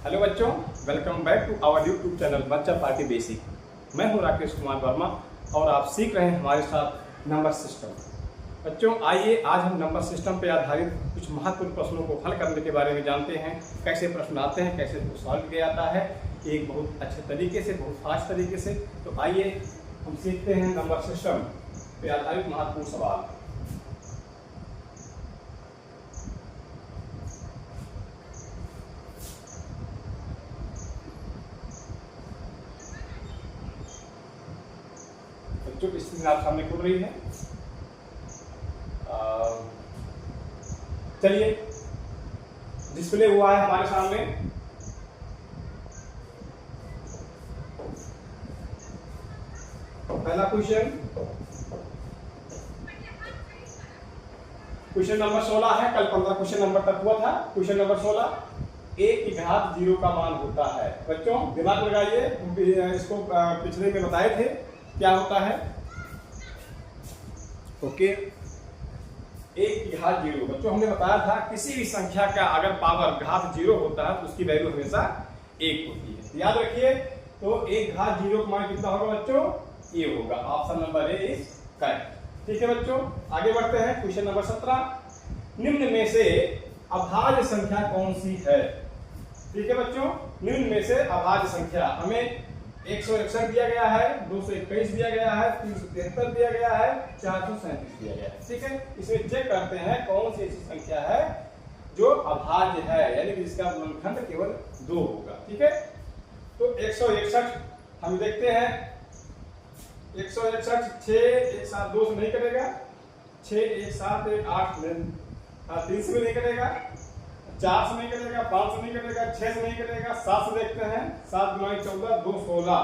Hello बच्चों, welcome back to our YouTube channel बच्चा party basic. मैं हूं राकेश कुमार वर्मा और आप सीख रहे हैं हमारे साथ नंबर सिस्टम। बच्चों आइए आज हम नंबर सिस्टम पर आधारित कुछ महत्वपूर्ण प्रश्नों को हल करने के बारे में जानते हैं। कैसे प्रश्न आते हैं, कैसे उसको सॉल्व किया जाता है एक बहुत अच्छे तरीके से, बहुत फास्ट तरीके से। तो आइए हम सीखते हैं नंबर सिस्टम पर आधारित महत्वपूर्ण सवाल। बच्चों की स्क्रीन आप सामने खुल रही है। चलिए डिस्प्ले हुआ है हमारे सामने। पहला क्वेश्चन नंबर 16 है। कल 15 क्वेश्चन नंबर तक हुआ था। क्वेश्चन नंबर 16, 1 की घात 0 का मान होता है। बच्चों दिमाग लगाइए, इसको पिछले में बताए थे क्या होता है। ओके, 1 की घात 0। बच्चों हमने बताया था किसी भी संख्या का अगर पावर घात 0 होता है तो उसकी वैल्यू हमेशा 1 होती है। याद रखिए, तो 1 घात 0 का मान कितना होगा बच्चों? ये होगा। Option number A is correct. ठीक है बच्चों, आगे बढ़ते हैं। क्वेश्चन नंबर 17, निम्न में से अभाज्य संख्या कौन सी है? ठीक है बच्चों, निम्न में से अभाज्य संख्या हमें 161 दिया गया है, 221 दिया गया है, 373 दिया गया है, 437 दिया गया है। ठीक है, इसमें चेक करते हैं कौन सी ऐसी संख्या है जो अभाज्य है, यानी कि जिसका गुणनखंड केवल 2 होगा। ठीक है, तो 161 हम देखते हैं। 161 6 1 7 2 से नहीं कटेगा, 6 1 7 1 8 3 से भी नहीं कटेगा, 4 से नहीं कटेगा, 5 से नहीं कटेगा, 6 से नहीं कटेगा, 7 से देखते हैं। 7 × 14 2 16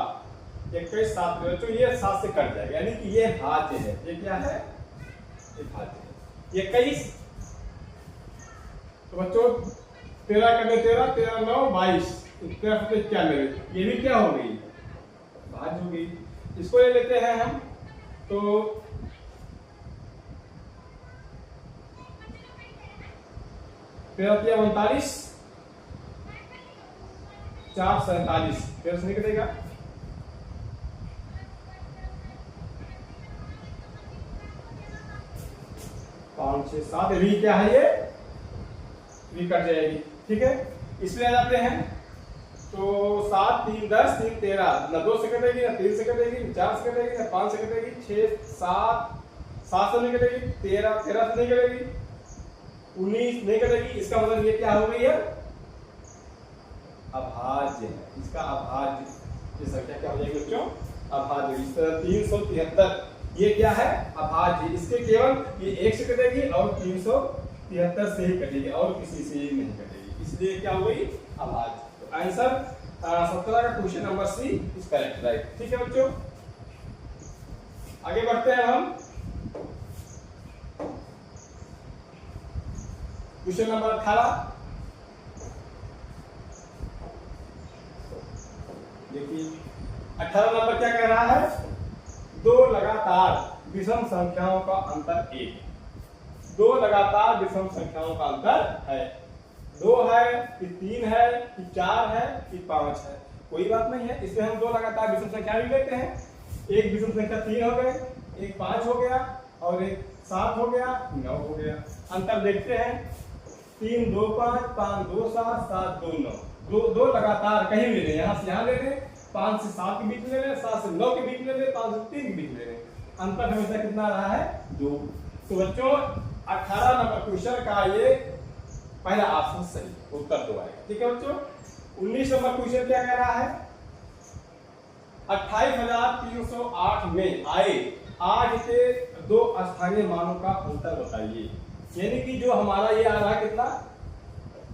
21 7। बच्चों ये 7 से कट जाएगा, यानी कि ये भाज्य है। ये क्या है? ये भाज्य है। 21, तो बच्चों 13 करने 13 13 9 22 13 से 91, ये भी क्या हो गई? भाज्य हो गई। इसको ले लेते हैं हम, तो 13 39 4 47, 13 से निकलेगा। 5 6 7, भी क्या है? ये भी कट जाएगी। ठीक है, इसमें आ जाते हैं, तो 7 3 10 3 13, ना 2 से कटेगी, ना 3 से कटेगी, ना 4 से कटेगी, ना 5 से कटेगी, 6 7 7 से नहीं कटेगी, 13 13 से नहीं कटेगी, 19 नहीं कटेगी। इसका मतलब ये क्या हो गई है? अभाज्य है। इसका अभाज्य ये संख्या क्या हो जाएगी बच्चों? अभाज्य। इस तरह 373 ये क्या है? अभाज्य। इसके केवल ये 1 से कटेगी और 373 से ही कटेगी और किसी से नहीं कटेगी, इसलिए क्या हो गई? अभाज्य। तो आंसर 17 का question number C is correct, right. ठीक है बच्चों, आगे बढ़ते हैं हम। क्वेश्चन नंबर 18, देखिए 18 नंबर क्या कह रहा है? 2 लगातार विषम संख्याओं का अंतर 1। 2 लगातार विषम संख्याओं का अंतर है। 2 है कि 3 है कि 4 है कि 5 है, कोई बात नहीं है। इसमें हम 2 लगातार विषम संख्या भी लेते हैं। एक विषम संख्या 3 हो गए, एक 5 हो गया और एक 7 हो गया, 9 हो गया। अंतर देखते हैं, 3 2 5 5 2 7 7 2 9। 2 लगातार कहीं भी ले लें, यहाँ से यहाँ ले लें, 5 से 7 के बीच में ले लें, 7 से 9 के बीच में ले लें, 5 से 3 के बीच में ले लें, अंतर हमेशा कितना रहा है? 2। तो बच्चों 18 नंबर क्वेश्चन का ये पहला ऑप्शन सही, उत्तर 2 आएगा। ठीक है बच्चों, 19 नंबर क्वेश्चन क्या कह रहा है? 28,308 में आए 8 के 2 स्थानीय मानों का अंतर बताइए। यानी कि जो हमारा ये आ रहा है कितना?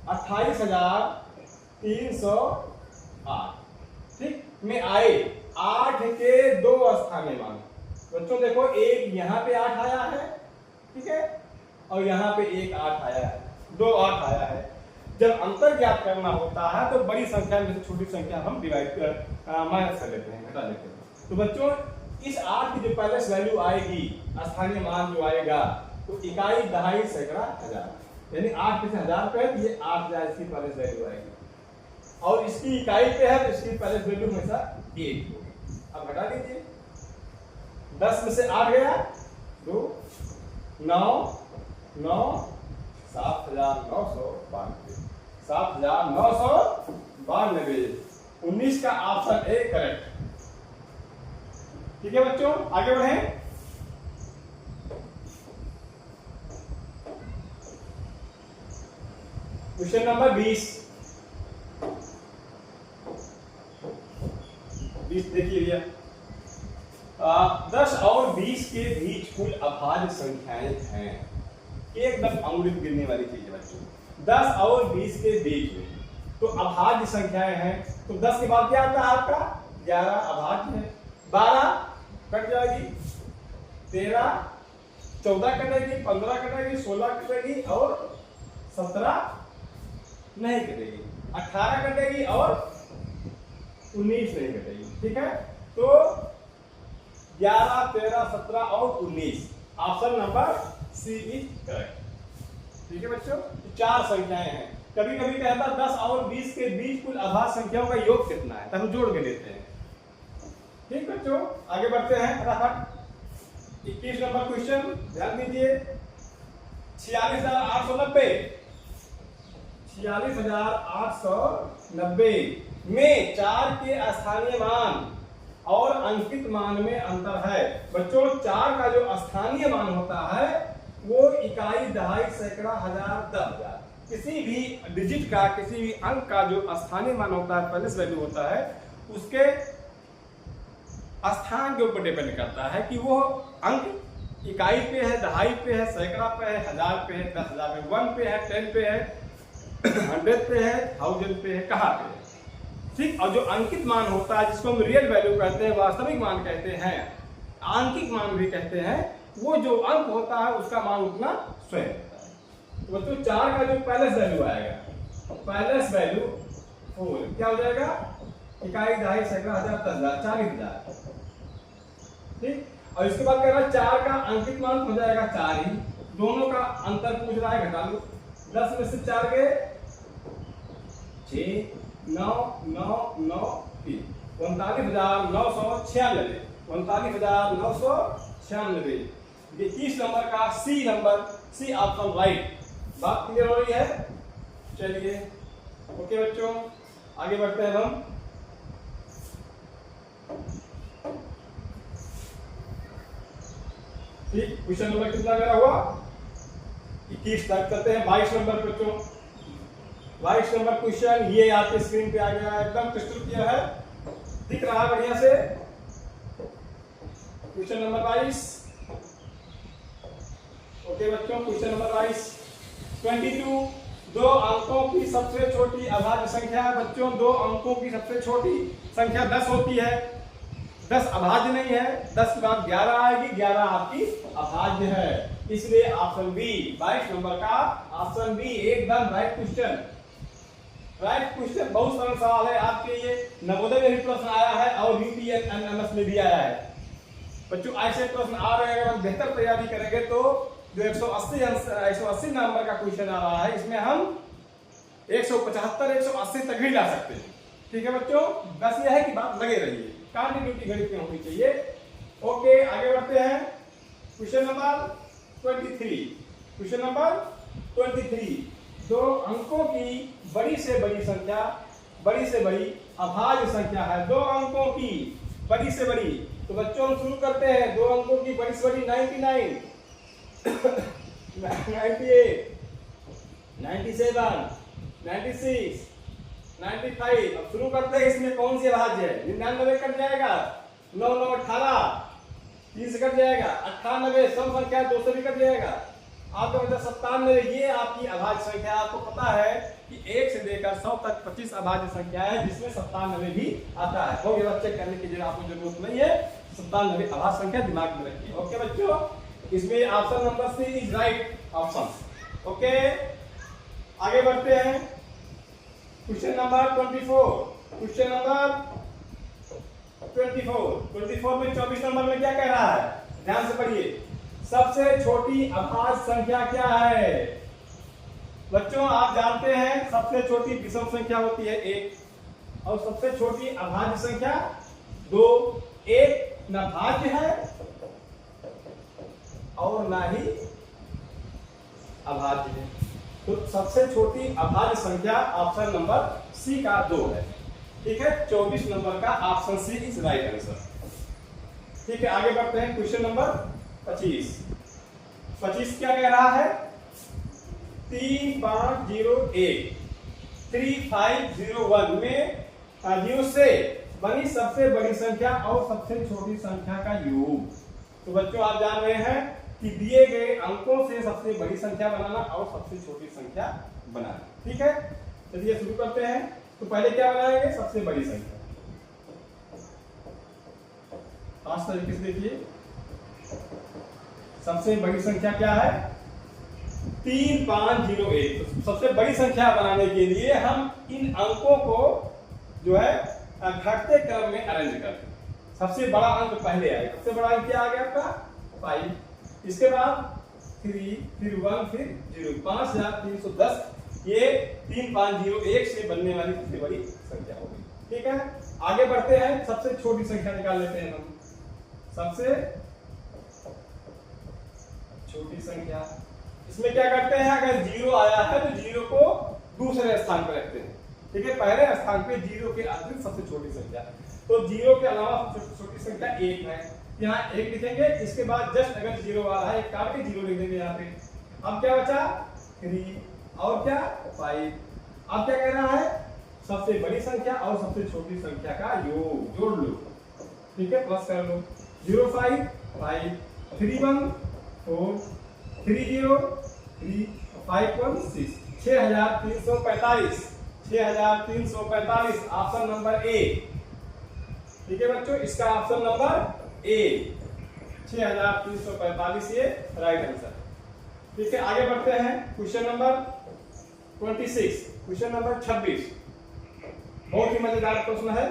28,308, ठीक, में आए 8 के 2 स्थानीय मान। बच्चों देखो, एक यहाँ पे 8 आया है, ठीक है, और यहाँ पे एक 8 आया है, 2 8 आया है। जब अंतर ज्ञात करना होता है तो बड़ी संख्या में से छोटी संख्या हम डिवाइड कर माइनस कर लेते हैं, घटा लेते हैं। तो बच्चों इस 8 की जो पहले वैल्यू आएगी, स्थानीय मान जो आएगा, तो इकाई, दहाई, सैकड़ा, हजार, यानी 8 में से 1000 पे ये 8000 इसकी पहले वैल्यू आएगी। और इसकी इकाई पे है तो इसकी पहले वैल्यू हमेशा 1 होगी। अब घटा दीजिए, 10 में से 8 गया 2, 9 9 7,992, 7,992, 19 का ऑप्शन ए करेक्ट। ठीक है बच्चों, आगे बढ़ें। क्वेश्चन नंबर 20 देखिए भैया, 10 और 20 के बीच कुल अभाज्य संख्याएं हैं। एकदम अमृत गिरने वाली चीज है बच्चों। 10 और 20 के बीच में तो अभाज्य संख्याएं हैं, तो 10 के बाद क्या आता है आपका 11 अभाज्य है, 12 कट जाएगी, 13 14 कटेगी, 15 कटेगी, 16 कटेगी और 17 नहीं कटेगी, 18 कटेगी और 19 नहीं कटेगी। ठीक है, तो 11 13 17 और 19 option number C is correct. ठीक है बच्चों, चार संख्याएं हैं। कभी कभी कहता 10 और 20 के बीच कुल अभाज्य संख्याओं का योग कितना है, तब हम जोड़ के लेते हैं। ठीक बच्चों, आगे बढ़ते हैं फटाफट। 21 नंबर क्वेश्चन ध्यान दीजिए, 46,890 में 4 के स्थानीय मान और अंकित मान में अंतर है। बच्चों 4 का जो स्थानीय मान होता है वो इकाई, दहाई, सैकड़ा, हजार, 10,000, किसी भी डिजिट का, किसी भी अंक का जो स्थानीय मान होता है, प्लस वैल्यू होता है, उसके स्थान के ऊपर डिपेंड करता है कि वो अंक इकाई पे है, दहाई पे है, सैकड़ा पे है, हजार पे है, 10,000 पे, 1 पे है, 10 पे है, 100 पे है, 1000 पे है, कहाँ पे है। ठीक, और जो अंकित मान होता है जिसको हम रियल वैल्यू कहते हैं, वास्तविक मान कहते हैं, आंकिक मान भी कहते हैं, वो जो अंक होता है उसका मान उतना स्वयं होता है। तो बच्चों 4 का जो पैलेस वैल्यू आएगा, पैलेस वैल्यू 4 क्या हो जाएगा, इकाई, दहाई, सैकड़ा, हजार, 10,000, 40,000। ठीक, और इसके बाद कह रहा है 4 का अंकित मान हो जाएगा 4 ही, दोनों का अंतर पूछ रहा है, घटा लो, 10 में से 4 गए 6 9 9 9 3, 39,996, 39,996। 21 नंबर का C number, C option right. बात क्लियर हो रही है? चलिए ओके बच्चों, आगे बढ़ते हैं हम। ठीक, क्वेश्चन नंबर कितना मेरा हुआ 21 तक। करते हैं 22 नंबर बच्चों। 22 नंबर क्वेश्चन ये आपके स्क्रीन पे आ गया है, एकदम क्रिस्टल क्लियर है, दिख रहा है बढ़िया से। क्वेश्चन नंबर 22 ओके बच्चों, क्वेश्चन नंबर 22 22 दो अंकों की सबसे छोटी अभाज्य संख्या है। बच्चों 2 अंकों की सबसे छोटी संख्या 10 होती है, 10 अभाज्य नहीं है, 10 के बाद 11 आएगी, 11 आपकी अभाज्य है, इसलिए ऑप्शन बी 22 नंबर का ऑप्शन बी एकदम राइट क्वेश्चन। राइट क्वेश्चन, बहुत सरल सवाल है आपके, ये नवोदय में भी प्रश्न आया है और यूपीएससी में भी आया है। बच्चों ऐसे प्रश्न आ रहे हैं, अगर हम बेहतर तैयारी करेंगे तो जो 180 नंबर का क्वेश्चन आ रहा है, इसमें हम 175 180 तक भी ला सकते हैं। ठीक है बच्चों, बस यह है कि बात लगे रहिए, कंटिन्यूटी गणित में होनी चाहिए। ओके आगे बढ़ते हैं। Question number 23। क्वेश्चन नंबर 23, 2 अंकों की बड़ी से बड़ी संख्या, बड़ी से बड़ी अभाज्य संख्या है। 2 अंकों की बड़ी से बड़ी, तो बच्चों हम शुरू करते हैं। 2 अंकों की बड़ी से बड़ी 99 98 97 96 95। अब शुरू करते हैं, इसमें कौन सी अभाज्य है, 99 कट जाएगा, 9 9 18, 30 कट जाएगा, 98 सम संख्या 2 से भी कट जाएगा, आपका मतलब 97। ये आपकी अभाज्य संख्या। आपको पता है कि 1 से लेकर 100 तक 25 अभाज्य संख्या है, जिसमें 97 भी आता है। हो गया, चेक करने की आपको जरूरत नहीं है, 97 अभाज्य संख्या दिमाग में रखिए। ओके बच्चों, इसमें option number C is right option. Okay आगे बढ़ते हैं। Question number 24। क्वेश्चन नंबर 24 में 24 नंबर में क्या कह रहा है, ध्यान से पढ़िए। सबसे छोटी अभाज्य संख्या क्या है? बच्चों आप जानते हैं सबसे छोटी विषम संख्या होती है 1, और सबसे छोटी अभाज्य संख्या 2। एक न भाज्य है और ना ही अभाज्य है, तो सबसे छोटी अभाज्य संख्या ऑप्शन नंबर सी का 2 है। ठीक है, 24 नंबर का option C is right answer. ठीक है, आगे बढ़ते हैं। Question number 25। 25 क्या कह रहा है? 3501 3501 में 0 से बनी सबसे बड़ी संख्या और सबसे छोटी संख्या का योग। तो बच्चों आप जान रहे हैं कि दिए गए अंकों से सबसे बड़ी संख्या बनाना और सबसे छोटी संख्या बनाना। ठीक है, चलिए शुरू करते हैं। तो पहले क्या बनाएंगे? सबसे बड़ी संख्या। खास तरीके से देखिए, सबसे बड़ी संख्या क्या है? 3501। तो सबसे बड़ी संख्या बनाने के लिए हम इन अंकों को जो है घटते क्रम में अरेंज करते हैं। सबसे बड़ा अंक पहले आएगा। सबसे बड़ा अंक क्या आ गया आपका? 5। इसके बाद 3, फिर 1, फिर 0। 5310 ये 3501 से बनने वाली सबसे बड़ी संख्या होगी। ठीक है, आगे बढ़ते हैं। सबसे छोटी संख्या निकाल लेते हैं हम। सबसे छोटी संख्या, इसमें क्या करते हैं? अगर 0 आया है तो 0 को दूसरे स्थान पर रखते हैं। ठीक है, पहले स्थान पे 0 के अतिरिक्त सबसे छोटी संख्या, तो 0 के अलावा सबसे छोटी संख्या 1 है। यहाँ 1 लिखेंगे, इसके बाद जस्ट अगर 0 वाला है एक काट के 0 लिख देंगे यहाँ पे। अब क्या बचा? 3 और क्या? 5। अब क्या कह रहा है? सबसे बड़ी संख्या और सबसे छोटी संख्या का योग जोड़ लो। ठीक है, प्लस कर लो। 0 5 5 3 1 4 3 0 3 5 1 6 6345 6345 ऑप्शन नंबर ए। ठीक है बच्चों, इसका ऑप्शन नंबर ए 6345 ये राइट आंसर। ठीक है, आगे बढ़ते हैं। Question number 26। क्वेश्चन नंबर 26 बहुत ही मजेदार प्रश्न है।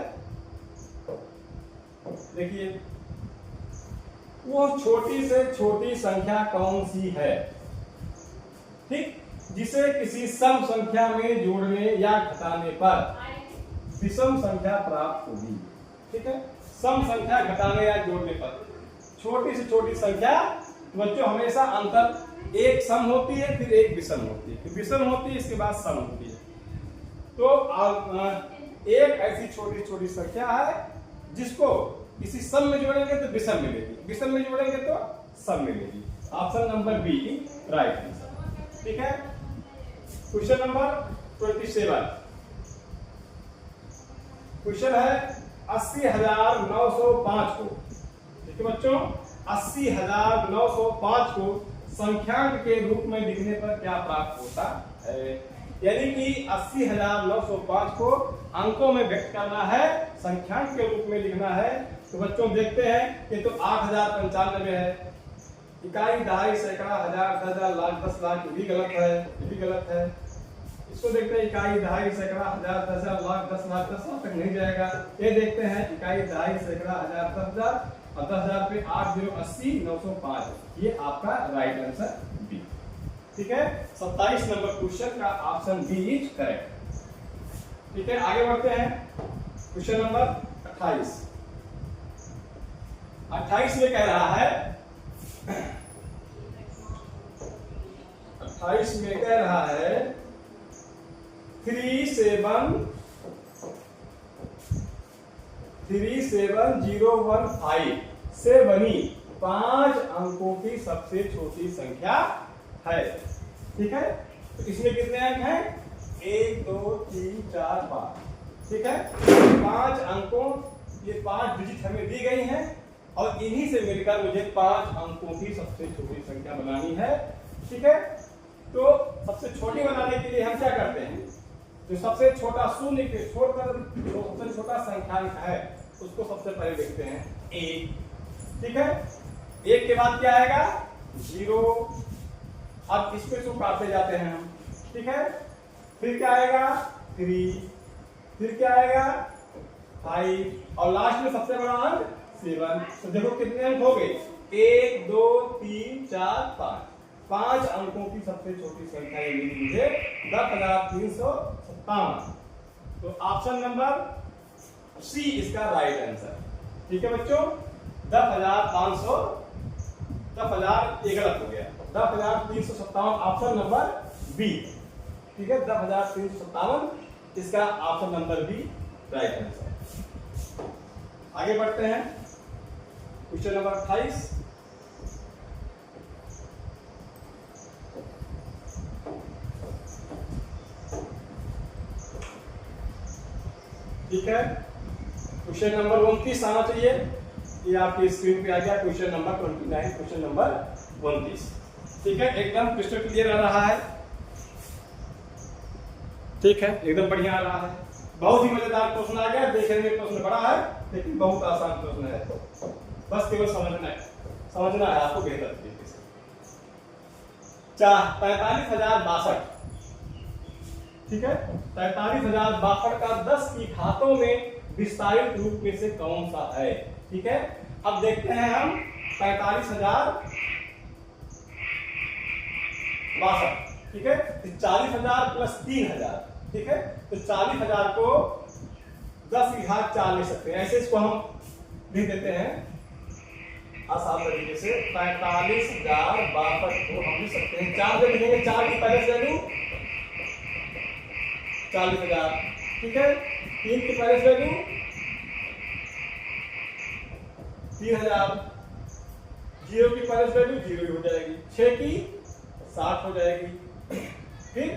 देखिए, वो छोटी से छोटी संख्या कौन सी है, ठीक, जिसे किसी सम संख्या में जोड़ने या घटाने पर विषम संख्या प्राप्त होगी। ठीक है, सम संख्या घटाने या जोड़ने पर छोटी से छोटी संख्या। बच्चों हमेशा अंतर एक सम होती है, फिर एक विषम होती है, फिर विषम होती है, इसके बाद सम होती है। तो एक ऐसी छोटी छोटी संख्या है जिसको किसी सम में जोड़ेंगे तो विषम मिलेगी, विषम में जोड़ेंगे तो सम मिलेगी। Option number B right answer. ठीक है, क्वेश्चन नंबर 27। क्वेश्चन है 80,905 को, ठीक है बच्चों, 80,905 को संख्यांक के रूप में लिखने पर क्या प्राप्त होता है? यानी कि 80,905 को अंकों में व्यक्त करना है, संख्यांक के रूप में लिखना है। तो बच्चों देखते हैं, ये तो 8,095 है। इकाई, दहाई, सैकड़ा, हजार, 10,000, लाख, 10 लाख, ये भी गलत है, ये भी गलत है। इसको देखते हैं, इकाई, दहाई, सैकड़ा, हजार, 10,000, लाख, 10 लाख, 10 लाख तक नहीं जाएगा। ये देखते हैं, इकाई, दहाई, सैकड़ा, हजार, 10,000 और 10,000 पे 8 0 80 905, ये आपका राइट आंसर बी। ठीक है, 27 नंबर क्वेश्चन का ऑप्शन बी इज करेक्ट। ठीक है, आगे बढ़ते हैं। Question number 28। 28 में कह रहा है 28 में कह रहा है 37015 से बनी 5 अंकों की सबसे छोटी संख्या है। ठीक है, तो इसमें कितने अंक हैं? 1 2 3 4 5। ठीक है, 5 अंकों, ये 5 डिजिट हमें दी गई हैं और इन्हीं से मिलकर मुझे 5 अंकों की सबसे छोटी संख्या बनानी है। ठीक है, तो सबसे छोटी बनाने के लिए हम क्या करते हैं? जो सबसे छोटा शून्य के छोड़कर सबसे छोटा संख्यांक है उसको सबसे पहले लिखते हैं 1। ठीक है, 1 के बाद क्या आएगा? 0। अब इसको काटते जाते हैं हम। ठीक है, फिर क्या आएगा? 3, फिर क्या आएगा? 5 और लास्ट में सबसे बड़ा अंक 7। तो देखो कितने अंक हो गए? 1 2 3 4 5। 5 अंकों की सबसे छोटी संख्या मिली मुझे 10,357। तो ऑप्शन नंबर सी इसका राइट आंसर। ठीक है बच्चों, 10,500, 10,000 ये गलत हो गया, 10,357 ऑप्शन नंबर बी। ठीक है, 10,357 इसका option number B right answer. आगे बढ़ते हैं, क्वेश्चन नंबर 28। ठीक है, क्वेश्चन नंबर 29 आना चाहिए, ये आपकी स्क्रीन पे आ गया। Question number 29, question number 29। ठीक है, एकदम क्रिस्टल क्लियर आ रहा है। ठीक है, एकदम बढ़िया आ रहा है। बहुत ही मजेदार क्वेश्चन आ गया, देखने में प्रश्न बड़ा है लेकिन बहुत आसान प्रश्न है, बस केवल समझना है आपको बेहतर तरीके से। 45,062, ठीक है, 45,062 का 10 की घातों में विस्तारित रूप में से कौन सा है? ठीक है, अब देखते हैं हम 45,062, ठीक है, 40,000 प्लस 3,000, ठीक है, तो 40,000 को 10 की घात 4 ले सकते हैं, ऐसे इसको हम लिख देते हैं आसान तरीके से। 45,062 को हम लिख सकते हैं 4 से लिखेंगे, 4 की पहले वैल्यू 40,000, ठीक है, 3 की पहले वैल्यू 3,000, 0 की पहले वैल्यू 0 हो जाएगी, 6 की 60 हो जाएगी, फिर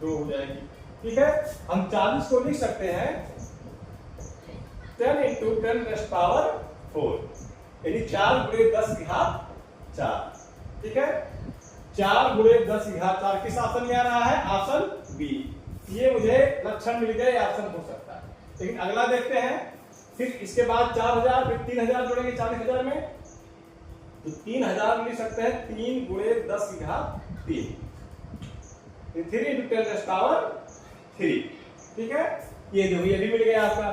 2 हो जाएगी। ठीक है, हम 40 को लिख सकते हैं 10 × 10⁻⁴, यानी 4 × 10 की घात 4। ठीक है, 4 × 10 की घात 4 किस ऑप्शन में आ रहा है? Option B. ये मुझे लक्षण मिल गए, ऑप्शन हो सकता है, लेकिन अगला देखते हैं। फिर इसके बाद 4,000, फिर 3,000 जोड़ेंगे 40,000 में, तो 3,000 लिख सकते हैं 3 × 10 की घात 3, 3 × 10⁻⁴। ठीक है, ये देखो ये भी मिल गया आपका।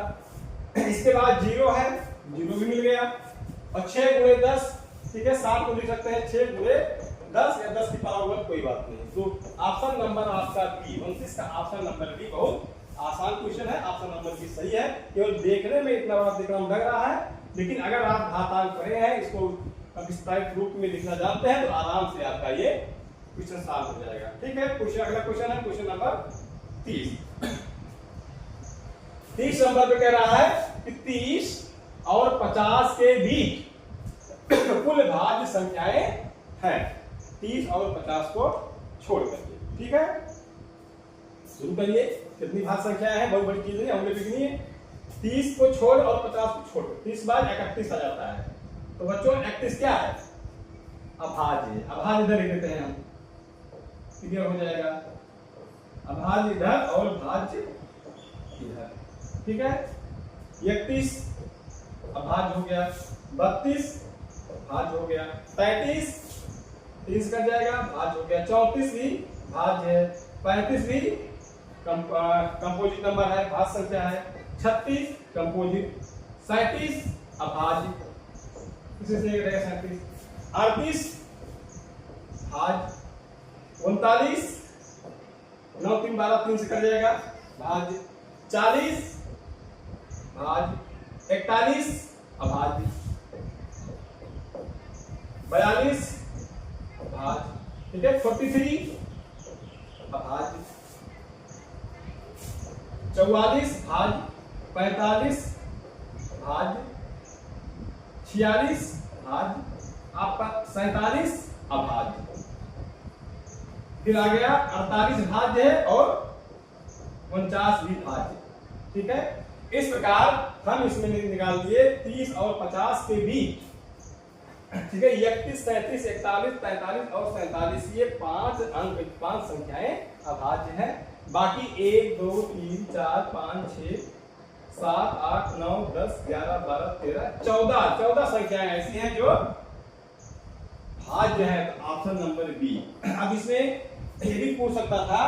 इसके बाद 0 है, 0 भी मिल गया, और 6 × 10, ठीक है, 7 को लिख सकते हैं 6 × 10 या 10 की पावर 1, कोई बात नहीं। तो ऑप्शन नंबर आपका बी, 29 का ऑप्शन नंबर बी बहुत आसान क्वेश्चन है, ऑप्शन नंबर बी सही है। केवल देखने में इतना बड़ा दिक्कत लग रहा है, लेकिन अगर आप घातांक पढ़े हैं, इसको विस्तारित रूप में लिखना जानते हैं, तो आराम से आपका ये क्वेश्चन सॉल्व हो जाएगा। ठीक है, क्वेश्चन अगला क्वेश्चन है क्वेश्चन नंबर 30। 30 नंबर पे कह रहा है कि 30 और 50 के बीच कुल भाज्य संख्याएं हैं, 30 और 50 को छोड़ करके। ठीक है, शुरू करिए। कितनी भाज्य संख्याएं हैं? बहुत बड़ी चीज है, हमने लिखनी है। 30 को छोड़ और 50 को छोड़, 30 बाद 31 आ जाता है, तो बच्चों 31 क्या है? अभाज्य। अभाज्य इधर लिख देते हैं हम, क्लियर हो जाएगा। अभाज्य इधर और भाज्य इधर। ठीक है, 31 अभाज्य हो गया, 32 भाज्य हो गया, 33 30 कट जाएगा, भाज्य हो गया, 34 भी भाज्य है, 35 भी कंपोजिट नंबर है, भाज्य संख्या है, 36 कंपोजिट, 37 अभाज्य, इसी से रहेगा 37, 38 भाज्य, 39 9 3 12 3 से कट जाएगा, भाज्य, 40 भाज्य, 41 अभाज्य, 42 भाज्य, ठीक है, 43 अभाज्य, 44 भाज्य, 45 भाज्य, 46 भाज्य, आपका 47 अभाज्य, फिर आ गया 48 भाज्य है और 49 भी भाज्य। ठीक है, इस प्रकार हम इसमें निकाल दिए 30 और 50 के बीच। ठीक है, 31 37 41 43 और 47, ये 5 अंक 5 संख्याएं अभाज्य हैं। बाकी 1 2 3 4 5 6 7 8 9 10 11 12 13 14 संख्याएं ऐसी हैं जो भाज्य हैं, तो ऑप्शन नंबर बी। अब इसमें ये भी पूछ सकता था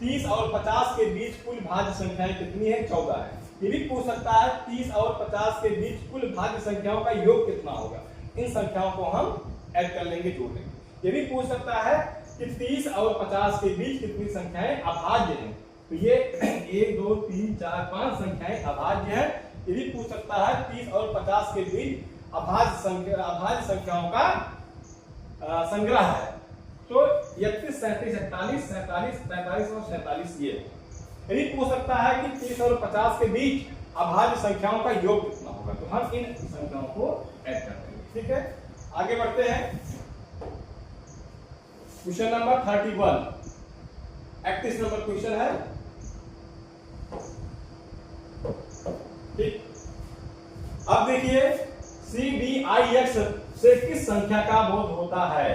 30 और 50 के बीच कुल भाज्य संख्याएं कितनी है? 14 है। ये भी पूछ सकता है 30 और 50 के बीच कुल भाज्य संख्याओं का योग कितना होगा? इन संख्याओं को हम ऐड कर लेंगे, जोड़ लेंगे। ये भी पूछ सकता है कि 30 और 50 के बीच कितनी संख्याएं अभाज्य हैं, तो ये 1 2 3 4 5 संख्याएं अभाज्य है। ये भी पूछ सकता है 30 और 50 के बीच अभाज्य संख्याओं का संग्रह है। तो 31 37 48 47 45 और 47 ये भी पूछ सकता है कि 30 और 50 के बीच अभाज्य संख्याओं का योग कितना होगा। तो हम इन संख्याओं को ऐड करते हैं। ठीक है, आगे बढ़ते हैं। क्वेश्चन नंबर 31, 31 नंबर क्वेश्चन है। ठीक, अब देखिए CDIX से किस संख्या का बोध होता है।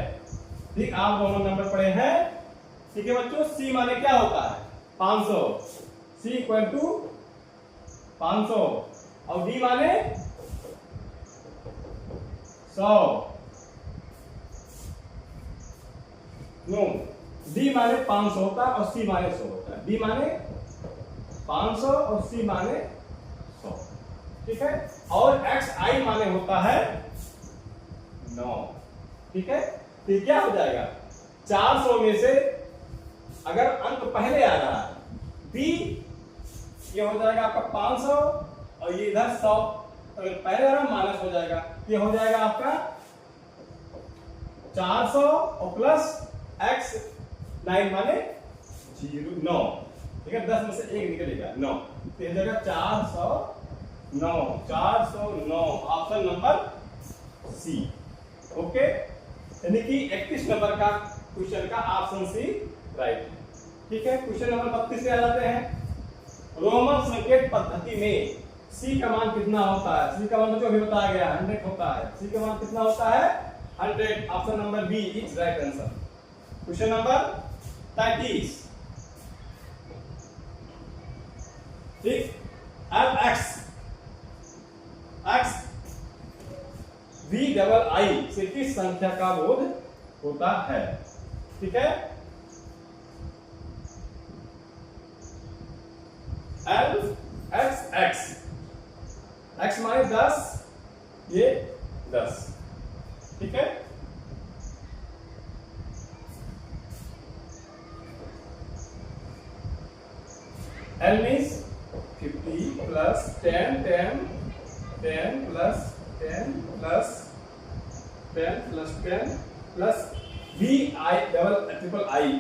ठीक, आप रोमन नंबर पढ़े हैं। ठीक है बच्चों, C माने क्या होता है 500, C इक्वल टू 500 और D माने 100। नो, D माने 500 होता है और C माने 100 होता है। D माने 500 और C माने 100। ठीक है, और XI माने होता है 9। ठीक है, तो क्या हो जाएगा 400 में से अगर अंक पहले आ रहा है B, ये हो जाएगा आपका 500 और ये इधर 100, अगर पहले आ रहा माइनस हो जाएगा, ये हो जाएगा आपका 400 और प्लस X9 माने 9। ठीक है, 10 में से 1 निकलेगा 9, तो ये जाएगा 409। 409 ऑप्शन नंबर C। ओके, यानी कि 31 नंबर का क्वेश्चन का ऑप्शन C राइट है। ठीक है, क्वेश्चन नंबर 32 पे आ जाते हैं। रोमन संकेत पद्धति में C का मान कितना होता है। C का मान जो अभी बताया गया 100 होता है। C का मान कितना होता है 100। Option number B is right answer. Question number 33। ठीक, अब X VII से किस संख्या का बोध होता है। ठीक है, X माने 10, ये 10। ठीक है, L means 50 plus 10 10 10 plus 10 plus 10 plus 10 plus VIII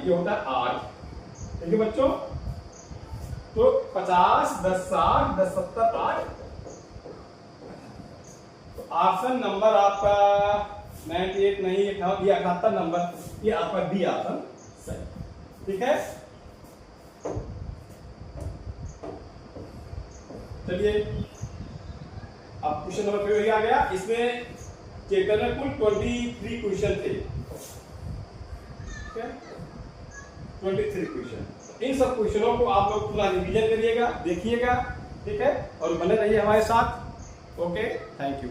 ये होता है 8। ठीक है बच्चों, तो 50 10 60 10 70 8। तो ऑप्शन नंबर आपका 98 नहीं, ये 78 नंबर, ये आपका डी ऑप्शन सही। ठीक है, चलिए अब क्वेश्चन नंबर 5 आ गया। इसमें चैप्टर में कुल 23 क्वेश्चन थे। ठीक है, 23 क्वेश्चन। इन सब क्वेश्चनों को आप लोग पूरा रिवीजन करिएगा, देखिएगा। ठीक है, और बने रहिए हमारे साथ। Okay, thank you.